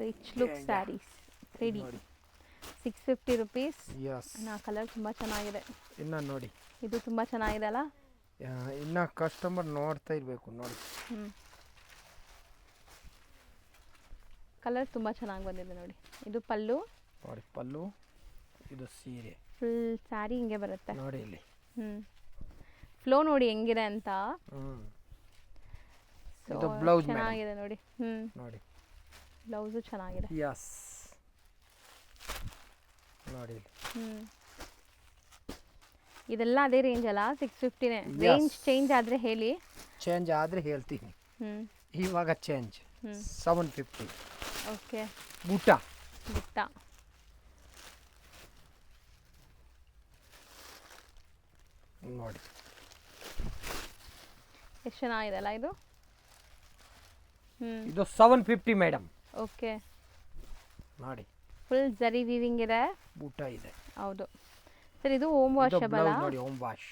Rich look saris 3D 650 rupees. Colour ತುಂಬ ಚೆನ್ನಾಗಿದೆ. ಇನ್ನ ನೋಡಿ, ಇದು ತುಂಬ ಚೆನ್ನಾಗಿದೆ ಅಲ್ಲ. ಇನ್ನ ಕಸ್ಟಮರ್ ನೋಡ್ತಾ ಇರಬೇಕು ನೋಡಿ. ಕಲರ್ ತುಂಬ ಚೆನ್ನಾಗಿ ಬಂದಿದೆ ನೋಡಿ. ಇದು ಪಲ್ಲು ನೋಡಿ. ಪಲ್ಲು. ಇದು ಸೀರೆ ಫುಲ್ ಸ್ಯಾರಿ ಹಿಂಗೆ ಬರುತ್ತೆ ನೋಡಿ. ಇಲ್ಲಿ ಫ್ಲೋ ನೋಡಿ ಹೆಂಗಿದೆ ಅಂತ. ಇದು ಬ್ಲೌಸ್ ಚೆನ್ನಾಗಿದೆ ನೋಡಿ. ನೋಡಿ ಬ್ಲೌಸು ಚೆನ್ನಾಗಿದೆ. ಯಸ್ ನೋಡಿ. ಇದೆಲ್ಲ ಅದೇ ರೇಂಜ್ ಅಲ್ಲ, 650ನೇ. ರೇಂಜ್ ಚೇಂಜ್ ಆದರೆ ಹೇಳಿ. ಚೇಂಜ್ ಆದರೆ ಹೇಳ್ತೀನಿ. ಇವಾಗ ಚೇಂಜ್ 750. ಓಕೆ. ಬುಟ್ಟ ನೋಡಿ. ಎಷ್ಟು ಚೆನ್ನಾಗಿದೆ ಅಲ್ಲ ಇದು. ಇದು 750 ಮೇಡಮ್. ಓಕೆ, ನೋಡಿ ಫುಲ್ ಜರಿ ವೀವಿಂಗ್ ಇದೆ. ಬೂಟ ಇದೆ. ಹೌದು ಸರ್, ಇದು ಹೋಮ್ ವಾಷಬಲ್. ನೋಡಿ ಹೋಮ್ ವಾಶ್.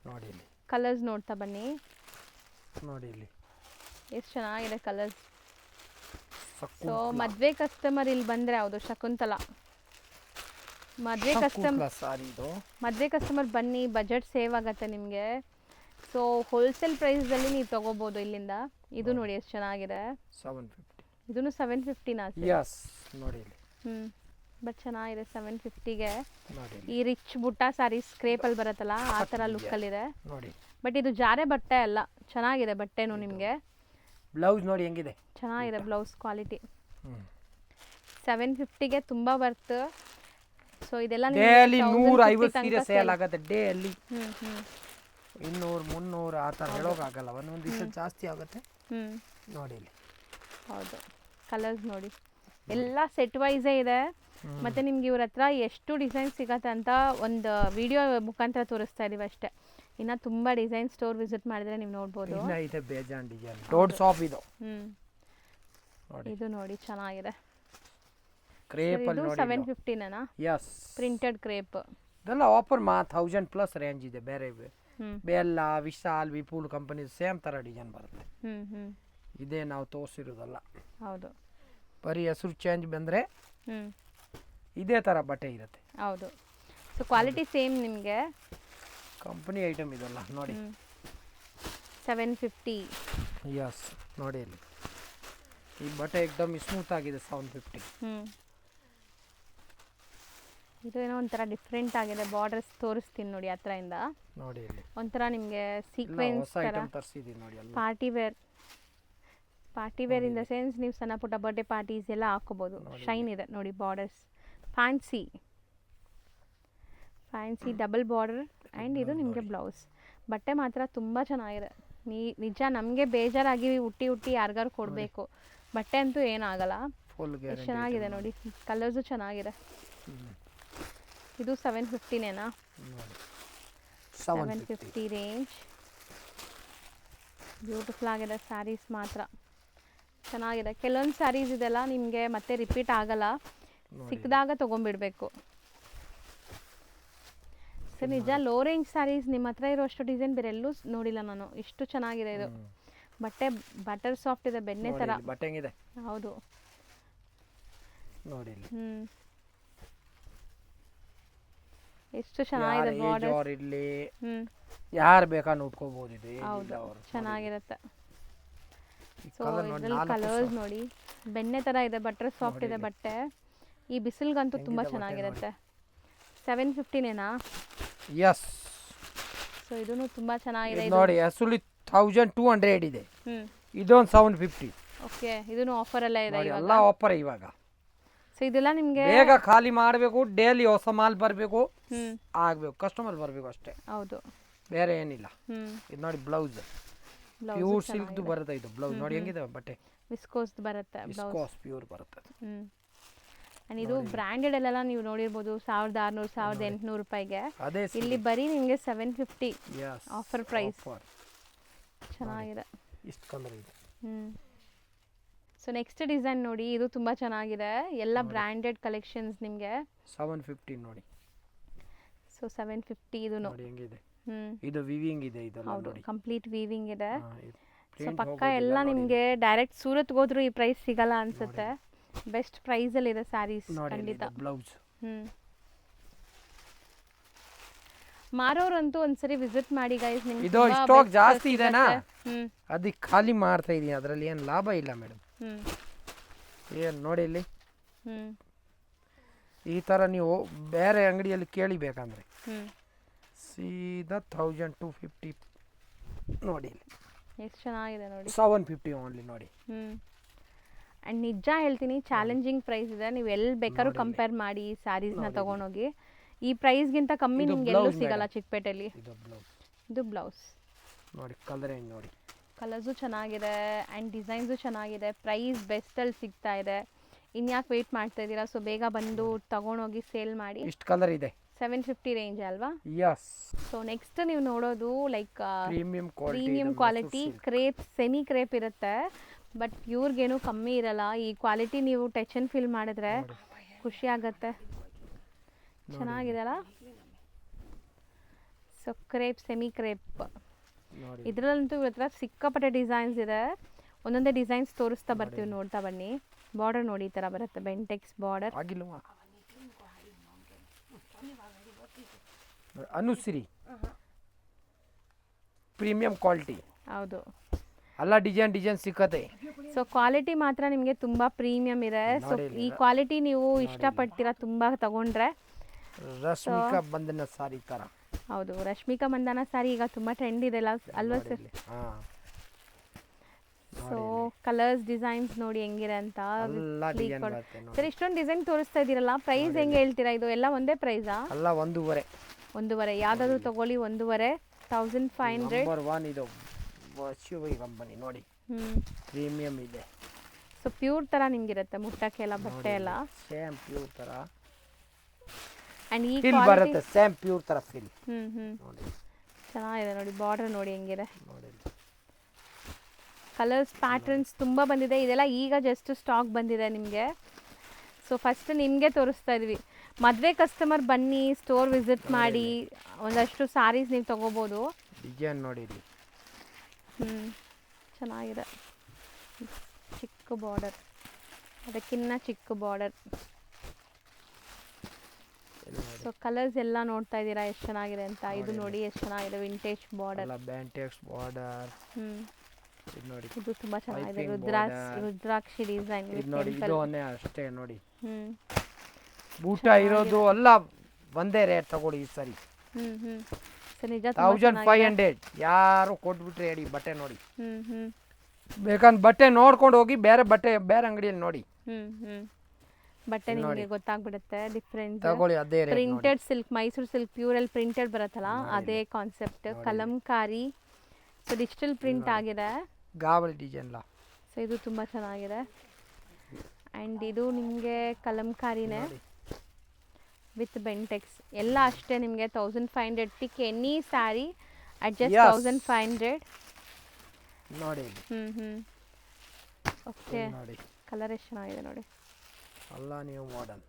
ನೋಡಿ ಇಲ್ಲಿ ಕಲರ್ಸ್ ನೋಡ್ತಾ ಬನ್ನಿ. ನೋಡಿ ಇಲ್ಲಿ ಎಷ್ಟು ಚೆನ್ನಾಗಿದೆ ಕಲರ್ಸ್. ಸೊ ಶಕುಂತಲಾ ಮದುವೆ ಕಸ್ಟಮರ್ ಇಲ್ಲಿ ಬಂದರೆ ಹೌದು ಶಕುಂತಲಾ ಮದುವೆ ಸಾರಿ ಇದು. ಮದುವೆ ಕಸ್ಟಮರ್ ಬನ್ನಿ, ಬಜೆಟ್ ಸೇವ್ ಆಗುತ್ತೆ ನಿಮಗೆ. ಸೊ ಹೋಲ್ಸೇಲ್ ಪ್ರೈಸಲ್ಲಿ ನೀವು ತೊಗೋಬೋದು ಇಲ್ಲಿಂದ. ಇದು ನೋಡಿ ಎಷ್ಟು ಚೆನ್ನಾಗಿದೆ. 750. ಇದೂ 750ನಾ? ಯಸ್, ನೋಡಿ ಇಲ್ಲಿ. ಬಟ್ ಚೆನ್ನಾಗಿದೆ 750ಗೆ. ನೋಡಿ ಇಲ್ಲಿ. ಈ ರಿಚ್ ಬುಟ್ಟ ಸ್ಯಾರಿ ಸ್ಕ್ರೇಪಲ್ಲಿ ಬರುತ್ತಲ್ಲ ಆ ಥರ ಲುಕ್ಕಲ್ಲಿದೆ. ನೋಡಿ ಬಟ್ ಇದು ಜಾರೆ ಬಟ್ಟೆ ಅಲ್ಲ, ಚೆನ್ನಾಗಿದೆ ಬಟ್ಟೆನೂ ನಿಮಗೆ. ಬ್ಲೌಸ್ ನೋಡಿ ಹೆಂಗಿದೆ. ಚೆನ್ನಾಗಿದೆ ಬ್ಲೌಸ್ ಕ್ವಾಲಿಟಿ. ಹ್ಮ್. 750ಗೆ ತುಂಬ ವರ್ತ್. ಸೊ ಇದೆಲ್ಲ ಡೇಲಿ 150 ಸೀರೆ ಸೇಲ್ ಆಗುತ್ತೆ ಡೇಲಿ. 200 300 ಆ ಥರ ಹೇಳೋಕ್ಕಾಗಲ್ಲ, ಒಂದೊಂದು ದಿವಸ ಜಾಸ್ತಿ ಆಗುತ್ತೆ. ನೋಡಿ ಇಲ್ಲಿ. ಹೌದು, ಕಲರ್ಸ್ ನೋಡಿ ಎಲ್ಲ ಸೆಟ್ ವೈಸೇ ಇದೆ. ಮತ್ತು ನಿಮ್ಗೆ ಇವ್ರ ಹತ್ರ ಎಷ್ಟು ಡಿಸೈನ್ ಸಿಗತ್ತೆ ಅಂತ ಒಂದು ವಿಡಿಯೋ ಮುಖಾಂತರ ತೋರಿಸ್ತಾ ಇದೀವಿ ಅಷ್ಟೇ. ಇನ್ನು ತುಂಬ ಡಿಸೈನ್ ಸ್ಟೋರ್ ವಿಸಿಟ್ ಮಾಡಿದ್ರೆ ನೀವು ನೋಡ್ಬೋದು. ಇದೆ ಬೇಜಾನ್ ಡಿಸೈನ್. ದೊಡ್ಡ ಶಾಪ್ ಇದು. ನೋಡಿ ಇದು ನೋಡಿ ಚೆನ್ನಾಗಿದೆ. ಕ್ರೇಪ್ ಅಲ್ಲಿ ನೋಡಿ 750ನಾ? Yes, printed crepe. ಇದೆಲ್ಲ ಆಫರ್ 1000+ ರೇಂಜ್ ಇದೆ. ಬೇರೆ ಬೆಲ್ಲ, ವಿಶಾಲ್, ವಿಪುಲ್ ಕಂಪನಿ ಸೇಮ್ ಥರ ಡಿಸೈನ್ ಬರುತ್ತೆ. ಇದೇ ನಾವು ತೋರಿಸಿರೋದಲ್ಲ. ಹೌದು, ಬರೀ ಹೆಸರು ಚೇಂಜ್ ಬಂದರೆ ಇದೇ ಥರ ಬಟ್ಟೆ ಇರುತ್ತೆ. ಹೌದು. ಸೊ ಕ್ವಾಲಿಟಿ ಸೇಮ್ ನಿಮಗೆ. ಕಂಪನಿ ಐಟಮ್ ಇದೆಲ್ಲ ನೋಡಿ. 750. ಯಸ್, ನೋಡಿ ಇಲ್ಲಿ ಈ ಬಟ್ಟೆ ಎಕ್ದಮ್ ಸ್ಮೂತ್ ಆಗಿದೆ. 750. ಇದು ಏನೋ ಒಂಥರ ಡಿಫ್ರೆಂಟ್ ಆಗಿದೆ. ಬಾರ್ಡರ್ಸ್ ತೋರಿಸ್ತೀನಿ ನೋಡಿ ಹತ್ರದಿಂದ. ನೋಡಿ ಇಲ್ಲಿ ಒಂಥರ ನಿಮಗೆ ಸೀಕ್ವೆನ್ಸ್ ಥರ ತರಿಸಿದ್ದೀನಿ ನೋಡಿ. Party wear in the sense ನೀವು ಸಣ್ಣ ಪುಟ್ಟ ಬರ್ಡೇ ಪಾರ್ಟೀಸ್ ಎಲ್ಲ ಹಾಕೋಬೋದು. ಶೈನ್ ಇದೆ ನೋಡಿ borders. Fancy double border and ಇದು ನಿಮಗೆ ಬ್ಲೌಸ್. ಬಟ್ಟೆ ಮಾತ್ರ ತುಂಬ ಚೆನ್ನಾಗಿದೆ. ನಿಜ ನಮಗೆ ಬೇಜಾರಾಗಿ ಹುಟ್ಟಿ ಯಾರಿಗಾರು ಕೊಡಬೇಕು. ಬಟ್ಟೆ ಅಂತೂ ಏನಾಗಲ್ಲ. ಚೆನ್ನಾಗಿದೆ ನೋಡಿ, ಕಲರ್ಸು ಚೆನ್ನಾಗಿದೆ. ಇದು 750ನೇನಾ? 750 ರೇಂಜ್. ಬ್ಯೂಟಿಫುಲ್ ಆಗಿದೆ ಸ್ಯಾರೀಸ್ ಮಾತ್ರ ಚೆನ್ನಾಗಿದೆ. ಕೆಲವೊಂದು ಸ್ಯಾರೀಸ್ ಇದೆಲ್ಲ ನಿಮಗೆ ಮತ್ತೆ ರಿಪೀಟ್ ಆಗಲ್ಲ, ಸಿಕ್ಕಿದಾಗ ತೊಗೊಂಡ್ಬಿಡ್ಬೇಕು. ಸರ್ ನಿಜ ಲೋ ರೇಂಜ್ ಸ್ಯಾರೀಸ್ ನಿಮ್ಮ ಹತ್ರ ಇರೋಷ್ಟು ಡಿಸೈನ್ ಬೇರೆ ಎಲ್ಲೂ ನೋಡಿಲ್ಲ ನಾನು. ಇಷ್ಟು ಚೆನ್ನಾಗಿದೆ ಇದು. ಬಟ್ಟೆ ಬಟರ್ ಸಾಫ್ಟ್ ಇದೆ, ಬೆಣ್ಣೆ ಥರ. ಬಟ್ಟೆ ಹೆಂಗಿದೆ? ಹೌದು ನೋಡಿ ಇಲ್ಲಿ. ಎಷ್ಟು ಚೆನ್ನಾಗಿದೆ ಬಾರ್ಡರ್. ಇಲ್ಲಿ ಯಾರು ಬೇಕಾದ್ರೆ ಉಟ್ಕೋಬಹುದು. ಇದು ಹೌದು, ಚೆನ್ನಾಗಿರುತ್ತೆ. ಸೊ ಇದರಲ್ಲಿ ಕಲರ್ಸ್ ನೋಡಿ, ಬೆಣ್ಣೆ ಥರ ಇದೆ, ಬಟರ್ ಸಾಫ್ಟ್ ಇದೆ ಬಟ್ಟೆ. ಈ ಬಿಸಿಲ್ಗಂತೂ ತುಂಬ ಚೆನ್ನಾಗಿರುತ್ತೆ. 750ನೇನಾ? ಯಸ್. ಸೊ ಇದೂ ತುಂಬ ಚೆನ್ನಾಗಿದೆ. ನೋಡಿ ಅಸಲಿ 1200 ಇದೆ. ಇದೊಂದು 750. ಓಕೆ, ಇದೂ ಆಫರಲ್ಲೇ ಇದೆ ಇವಾಗ. ಎಲ್ಲ ಆಫರ್ ಇವಾಗ. ಸೊ ಇದೆಲ್ಲ ನಿಮಗೆ ಬೇಗ ಖಾಲಿ ಮಾಡಬೇಕು, ಡೈಲಿ ಹೊಸ ಮಾಲ್ ಬರಬೇಕು, ಆಗಬೇಕು, ಕಸ್ಟಮರ್ ಬರಬೇಕು ಅಷ್ಟೇ. ಹೌದು, ಬೇರೆ ಏನಿಲ್ಲ. ಇದು ನೋಡಿ ಬ್ಲೌಸ್ ಪ್ಯೂರ್ ಸಿಲ್ಕ್ದು ಬರುತ್ತೆ. ಇದು ಬ್ಲೌಸ್ ನೋಡಿ ಹೆಂಗಿದೆ ಬಟ್ಟೆ. ವಿಸ್ಕೋಸ್ ಬರುತ್ತೆ ಬ್ಲೌಸ್. ವಿಸ್ಕೋಸ್ ಪ್ಯೂರ್ ಬರುತ್ತೆ. ಆ್ಯಂಡ್ ಇದು ಬ್ರ್ಯಾಂಡೆಡ್ ಎಲ್ಲ ನೀವು ನೋಡಿರ್ಬೋದು 1600 1800 ರೂಪಾಯಿಗೆ. ಅದೇ ಇಲ್ಲಿ ಬರೀ ನಿಮಗೆ 750 ಯಸ್ ಆಫರ್ ಪ್ರೈಸ್. ಚೆನ್ನಾಗಿದೆ. ಇಷ್ಟು ಕಲರ್ ಇದೆ. ಸೊ ನೆಕ್ಸ್ಟ್ ಡಿಸೈನ್ ನೋಡಿ, ಇದು ತುಂಬ ಚೆನ್ನಾಗಿದೆ. ಎಲ್ಲ ಬ್ರ್ಯಾಂಡೆಡ್ ಕಲೆಕ್ಷನ್ಸ್ ನಿಮಗೆ. 750 ನೋಡಿ. ಸೊ 750 ಇದು ನೋಡಿ ಹೆಂಗಿದೆ. ಇದು ವೀವಿಂಗ್ ಇದೆ. ಇದೆಲ್ಲ ನೋಡಿ ಕಂಪ್ಲೀಟ್ ವೀವಿಂಗ್ ಇದೆ. ಸೊ ಪಕ್ಕ ಎಲ್ಲ ನಿಮಗೆ ಡೈರೆಕ್ಟ್ ಸೂರತ್ಗೆ ಹೋದ್ರೂ ಈ ಪ್ರೈಸ್ ಸಿಗಲ್ಲ ಅನ್ಸುತ್ತೆ. ಬೆಸ್ಟ್ ಪ್ರೈಸಲ್ಲಿ ಇದೆ ಸ್ಯಾರೀಸ್ ಖಂಡಿತ. ಬ್ಲೌಸ್ ಮಾರೋರಂತೂ ಒಂದ್ಸರಿ ವಿಸಿಟ್ ಮಾಡಿ ಗೈಸ್. ನಿಮ್ಗೆ ಇದು ಸ್ಟಾಕ್ ಜಾಸ್ತಿ ಇದೆನಾ, ಅದಕ್ಕೆ ಖಾಲಿ ಮಾಡ್ತಾ ಇದೀನಿ. ಅದರಲ್ಲಿ ಏನು ಲಾಭ ಇಲ್ಲ ಮೇಡಮ್. ಏನು ನೋಡಿ ಇಲ್ಲಿ ಈ ಥರ ನೀವು ಬೇರೆ ಅಂಗಡಿಯಲ್ಲಿ ಕೇಳಿಬೇಕಂದ್ರೆ ಸೀದಾ 1250 ನೋಡಿ. ಎಷ್ಟು ಚೆನ್ನಾಗಿದೆ ನೋಡಿ. 750 ಓನ್ಲಿ ನೋಡಿ. ಆ್ಯಂಡ್ ನಿಜ ಹೇಳ್ತೀನಿ, ಚಾಲೆಂಜಿಂಗ್ ಪ್ರೈಸ್ ಇದೆ. ನೀವು ಎಲ್ಲಿ ಬೇಕಾದ್ರೂ ಕಂಪೇರ್ ಮಾಡಿ ಸ್ಯಾರೀಸ್ನ ತೊಗೊಂಡೋಗಿ. ಈ ಪ್ರೈಸ್ಗಿಂತ ಕಮ್ಮಿ ನಿಮ್ಗೆ ಎಲ್ಲೂ ಸಿಗಲ್ಲ ಚಿಕ್ಕಪೇಟೆಯಲ್ಲಿ. ಇದು ಬ್ಲೌಸ್ ನೋಡಿ. ಕಲರ್ ಏನು ನೋಡಿ. ಕಲರ್ಸು ಚೆನ್ನಾಗಿದೆ ಆ್ಯಂಡ್ ಡಿಸೈನ್ಸು ಚೆನ್ನಾಗಿದೆ. ಪ್ರೈಸ್ ಬೆಸ್ಟಲ್ಲಿ ಸಿಗ್ತಾ ಇದೆ. ಇನ್ಯಾಕೆ ವೆಯ್ಟ್ ಮಾಡ್ತಾ ಇದ್ದೀರಾ? ಸೊ ಬೇಗ ಬಂದು ತಗೊಂಡೋಗಿ ಸೇಲ್ ಮಾಡಿ. ಇಷ್ಟು ಕಲರ್ ಇದೆ. 750 ರೇಂಜ್ ಅಲ್ವಾ? ಯಸ್, ಸೊ ನೆಕ್ಸ್ಟ್ ನೀವು ನೋಡೋದು like premium quality crepe, semi crepe ಇರುತ್ತೆ, ಬಟ್ ಪ್ಯೂರ್ಗೇನು ಕಮ್ಮಿ ಇರಲ್ಲ. ಈ ಕ್ವಾಲಿಟಿ ನೀವು ಟಚ್ ಆ್ಯಂಡ್ ಫೀಲ್ ಮಾಡಿದ್ರೆ ಖುಷಿ ಆಗುತ್ತೆ. ಚೆನ್ನಾಗಿದೆಲ್ಲ. ಸೊ ಕ್ರೇಪ್, ಸೆಮಿ ಕ್ರೇಪ್, ನೋಡಿ. ಇದರಲ್ಲಂತೂ ಇವ್ರ ಹತ್ರ ಸಿಕ್ಕಾಪಟ್ಟೆ ಡಿಸೈನ್ಸ್ ಇದೆ. ಒಂದೊಂದೇ ಡಿಸೈನ್ಸ್ ತೋರಿಸ್ತಾ ಬರ್ತೀವಿ, ನೋಡ್ತಾ ಬನ್ನಿ. ಬಾರ್ಡರ್ ನೋಡಿ ಈ ಥರ ಬರುತ್ತೆ, ಬೆಂಟೆಕ್ಸ್ ಬಾರ್ಡರ್. ಆಗಿಲ್ವಾ? Anushree premium quality. ಹೌದು, ಎಲ್ಲ ಡಿಸೈನ್ ಸಿಕ್ಕತ್ತೆ. ಸೊ ಕ್ವಾಲಿಟಿ ಮಾತ್ರ ನಿಮಗೆ ತುಂಬ ಪ್ರೀಮಿಯಂ ಇದೆ. ಸೊ ಈ ಕ್ವಾಲಿಟಿ ನೀವು ಇಷ್ಟಪಡ್ತೀರಾ ತುಂಬ ತಗೊಂಡ್ರೆ. ರಶ್ಮಿಕಾ ಬಂಧನ ಸಾರಿ ತರ. ಹೌದು, ರಶ್ಮಿಕಾ ಮಂದಾನ ಸಾರಿ ಈಗ ತುಂಬ ಟ್ರೆಂಡ್ ಇದೆ ಅಲ್ವಾ ಸರ್? ಸೊ ಕಲರ್ಸ್, ಡಿಸೈನ್ಸ್ ನೋಡಿ ಹೆಂಗಿದೆ ಅಂತ. ಸರ್ ಇಷ್ಟೊಂದು ಡಿಸೈನ್ ತೋರಿಸ್ತಾ ಇದ್ದೀರಲ್ಲ, ಪ್ರೈಸ್ ಹೆಂಗೆ ಹೇಳ್ತೀರಾ? ಇದು ಎಲ್ಲ ಒಂದೇ ಪ್ರೈಸಾ? ಅಲ್ಲ, 1.5. ಯಾವ್ದಾದ್ರು ತಗೊಳ್ಳಿ 1.5. 1500. ನಂಬರ್ 1 ಇದು ಶಿವೈ ಕಂಪನಿ ನೋಡಿ, ಪ್ರೀಮಿಯಂ ಇದೆ. ಸೊ ಪ್ಯೂರ್ ತರ ನಿಮ್ಗಿರುತ್ತೆ ಮುಟ್ಟಕ್ಕೆಲ್ಲ ಬಟ್ಟೆ ಎಲ್ಲ. ಸೇಮ್ ಪ್ಯೂರ್ ತರ ಅಂಡ್ ಈ ಫೀಲ್ ಬರುತ್ತೆ, ಸೇಮ್ ಪ್ಯೂರ್ ತರ ಫೀಲ್. ನೋಡಿ ಚೆನ್ನಾಗಿದೆ ನೋಡಿ, ಬಾರ್ಡರ್ ನೋಡಿ ಹೆಂಗಿದೆ. ನೋಡಿ, ಕಲರ್ಸ್, ಪ್ಯಾಟರ್ನ್ಸ್ ತುಂಬ ಬಂದಿದೆ. ಇದೆಲ್ಲ ಈಗ ಜಸ್ಟ್ ಸ್ಟಾಕ್ ಬಂದಿದೆ ನಿಮಗೆ. ಸೊ ಫಸ್ಟ್ ನಿಮಗೆ ತೋರಿಸ್ತಾ ಇದ್ವಿ. ಮದುವೆ ಕಸ್ಟಮರ್ ಬನ್ನಿ, ಸ್ಟೋರ್ ವಿಸಿಟ್ ಮಾಡಿ ಒಂದಷ್ಟು ಸಾರೀಸ್ ನೀವು ತೊಗೋಬೋದು. ಡಿಸೈನ್ ನೋಡಿ, ಚೆನ್ನಾಗಿದೆ. ಚಿಕ್ಕ ಬಾರ್ಡರ್, ಅದಕ್ಕಿನ್ನ ಚಿಕ್ಕ ಬಾರ್ಡರ್. ಸೊ ಕಲರ್ಸ್ ಎಲ್ಲ ನೋಡ್ತಾ ಇದ್ದೀರಾ ಎಷ್ಟು ಚೆನ್ನಾಗಿದೆ ಅಂತ. ಇದು ನೋಡಿ ಎಷ್ಟು ಚೆನ್ನಾಗಿದೆ, ವಿಂಟೇಜ್ ಬಾರ್ಡರ್. ಇದು ತುಂಬಾ ಚೆನ್ನಾಗಿದೆ, ರುದ್ರಾಕ್ಷಿ ಡಿಸೈನ್. ಅಷ್ಟೇ ನೋಡಿ, ಬೂಟ ಇರೋದು ಎಲ್ಲ ಒಂದೇ ರೇಟ್ ತಗೊಳ್ಳಿ ಈ ಸರಿ. ನಿಜ 1500. ಯಾರು ಕೊಟ್ಬಿಟ್ರೆ ಹೇಳಿ ಬಟ್ಟೆ ನೋಡಿ. ಬೇಕಂದ್ರೆ ಬಟ್ಟೆ ನೋಡ್ಕೊಂಡು ಹೋಗಿ, ಬೇರೆ ಅಂಗಡಿಯಲ್ಲಿ ನೋಡಿ. ಬಟ್ಟೆ ನಿಮಗೆ ಗೊತ್ತಾಗ್ಬಿಡುತ್ತೆ ಡಿಫ್ರೆನ್ಸ್. ತಗೊಳ್ಳಿ ಅದೇ rate. Printed silk, Mysuru silk ಪ್ಯೂರಲ್ಲಿ ಪ್ರಿಂಟೆಡ್ ಬರುತ್ತಲ್ಲ, ಅದೇ concept. Kalamkari, so digital print ಆಗಿದೆ. ಗಾವಳಿ ಡಿಸೈನ್. ಸೊ ಇದು ತುಂಬ ಚೆನ್ನಾಗಿದೆ. ಆ್ಯಂಡ್ ಇದು ನಿಮಗೆ ಕಲಂಕಾರಿನೇ ವಿತ್ ಬೆಂಟೆಕ್ಸ್. ಎಲ್ಲ ಅಷ್ಟೇ ನಿಮಗೆ 1500. Tick any saree at just 1500 ನೋಡಿ. ಓಕೆ, ಕಲರ್ ಎಷ್ಟು ಚೆನ್ನಾಗಿದೆ ನೋಡಿ. ಎಲ್ಲ ನ್ಯೂ ಮಾಡೆಲ್,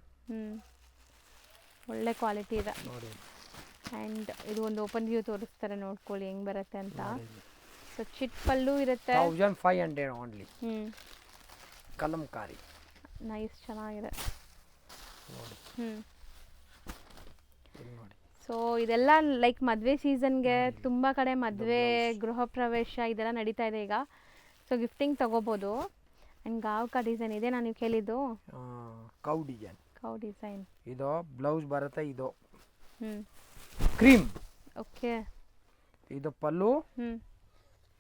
ಒಳ್ಳೆ ಕ್ವಾಲಿಟಿ ಇದೆ ನೋಡಿ. ಆ್ಯಂಡ್ ಇದು ಒಂದು ಓಪನ್ ವ್ಯೂ ತೋರಿಸ್ತಾರೆ, ನೋಡ್ಕೊಳ್ಳಿ ಹೆಂಗೆ ಬರುತ್ತೆ ಅಂತ. ಸೊ ಚಿಟ್ ಪಲ್ಲು ಇರುತ್ತೆ. 1500 ಓನ್ಲಿ. ಕಲಂಕಾರಿ ನೈಸ್, ಚೆನ್ನಾಗಿದೆ ನೋಡಿ. ಸೊ ಇದೆಲ್ಲ ಲೈಕ್ ಮದುವೆ ಸೀಸನ್ಗೆ ತುಂಬ ಕಡೆ ಮದುವೆ, ಗೃಹ ಪ್ರವೇಶ ಇದೆಲ್ಲ ನಡೀತಾ ಇದೆ ಈಗ. ಸೊ ಗಿಫ್ಟಿಂಗ್ ತಗೋಬೋದು. ಆ್ಯಂಡ್ ಗಾವ್ಕ ಡಿಸೈನ್ ಇದೆ ನಾನು ಕೇಳಿದ್ದು. ಕೌ ಡಿಸೈನ್ ಇದು ಬ್ಲೌಸ್ ಬರುತ್ತೆ. ಇದು ಕ್ರೀಮ್. ಓಕೆ, ಇದು ಪಲ್ಲು,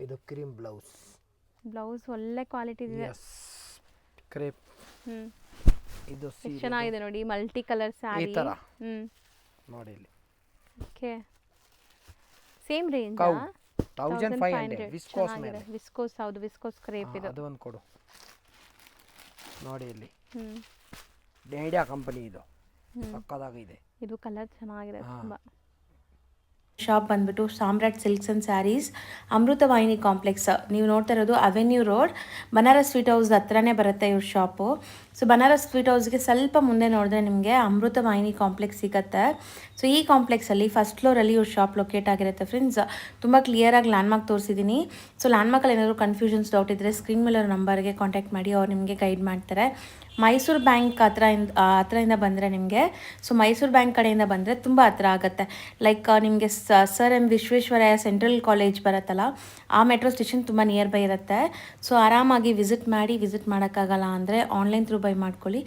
ಇದು ಕ್ರೀಮ್ ಬ್ಲೌಸ್ ಒಳ್ಳೆ ಕ್ವಾಲಿಟಿ ಇದೆ. ಕ್ರೇಪ್. ಇದು ಚೆನ್ನಾಗಿದೆ ನೋಡಿ, ಮಲ್ಟಿ ಕಲರ್ ಸ್ಯಾರಿ ಈ ತರ ನೋಡಿ ಇಲ್ಲಿ. Okay, same range. 1500. ವಿಸ್ಕೋಸ್ ಮೇಲೆ. ವಿಸ್ಕೋಸ್, ಹೌದು, ವಿಸ್ಕೋಸ್ ಕ್ರೇಪ್ ಇದು. ಅದು ಒಂದು ಕೊಡು ನೋಡಿ ಇಲ್ಲಿ. ಡೇಡಿಯಾ ಕಂಪನಿ ಇದು, ಸಕ್ಕತ್ತಾಗಿದೆ. ಇದು ಕಲರ್ ಚೆನ್ನಾಗಿದೆ ತುಂಬ. ಶಾಪ್ ಬಂದ್ಬಿಟ್ಟು Samrat silks and sarees, Amrutavahini complex. ನೀವು ನೋಡ್ತಾ ಇರೋದು avenue road, Banaras sweet house ಹತ್ರನೇ ಬರುತ್ತೆ ಇವ್ರ ಶಾಪು. ಸೊ ಬನಾರಸ್ ಸ್ವೀಟ್ ಹೌಸ್ಗೆ ಸ್ವಲ್ಪ ಮುಂದೆ ನೋಡಿದ್ರೆ ನಿಮಗೆ ಅಮೃತವಾಹಿನಿ ಕಾಂಪ್ಲೆಕ್ಸ್ ಸಿಗುತ್ತೆ. ಸೊ ಈ ಕಾಂಪ್ಲೆಕ್ಸಲ್ಲಿ ಫಸ್ಟ್ ಫ್ಲೋರಲ್ಲಿ ಇವ್ರ ಶಾಪ್ ಲೊಕೇಟ್ ಆಗಿರುತ್ತೆ ಫ್ರೆಂಡ್ಸ್. ತುಂಬ ಕ್ಲಿಯರಾಗಿ ಲ್ಯಾಂಡ್ಮಾರ್ಕ್ ತೋರಿಸಿದ್ದೀನಿ. ಸೊ ಲ್ಯಾಂಡ್ಮಾರ್ಕಲ್ಲಿ ಏನಾದರೂ ಕನ್ಫ್ಯೂಷನ್ಸ್, ಡೌಟ್ ಇದ್ದರೆ ಸ್ಕ್ರೀನ್ ಮೇಲೆ ನಂಬರ್ಗೆ ಕಾಂಟ್ಯಾಕ್ಟ್ ಮಾಡಿ, ಅವ್ರು ನಿಮಗೆ ಗೈಡ್ ಮಾಡ್ತಾರೆ. ಮೈಸೂರು ಬ್ಯಾಂಕ್ ಹತ್ರದಿಂದ ಬಂದರೆ ನಿಮಗೆ, ಸೊ ಮೈಸೂರು ಬ್ಯಾಂಕ್ ಕಡೆಯಿಂದ ಬಂದರೆ ತುಂಬ ಹತ್ರ ಆಗುತ್ತೆ. ಲೈಕ್ ನಿಮಗೆ sir M Visvesvaraya central college ಬರುತ್ತಲ್ಲ, ಆ ಮೆಟ್ರೋ ಸ್ಟೇಷನ್ ತುಂಬ ನಿಯರ್ ಬೈ ಇರುತ್ತೆ. ಸೊ ಆರಾಮಾಗಿ ವಿಸಿಟ್ ಮಾಡೋಕ್ಕಾಗಲ್ಲ ಅಂದರೆ ಆನ್ಲೈನ್ ಥ್ರೂ ಬೈ ಮಾಡ್ಕೊಳ್ಳಿ.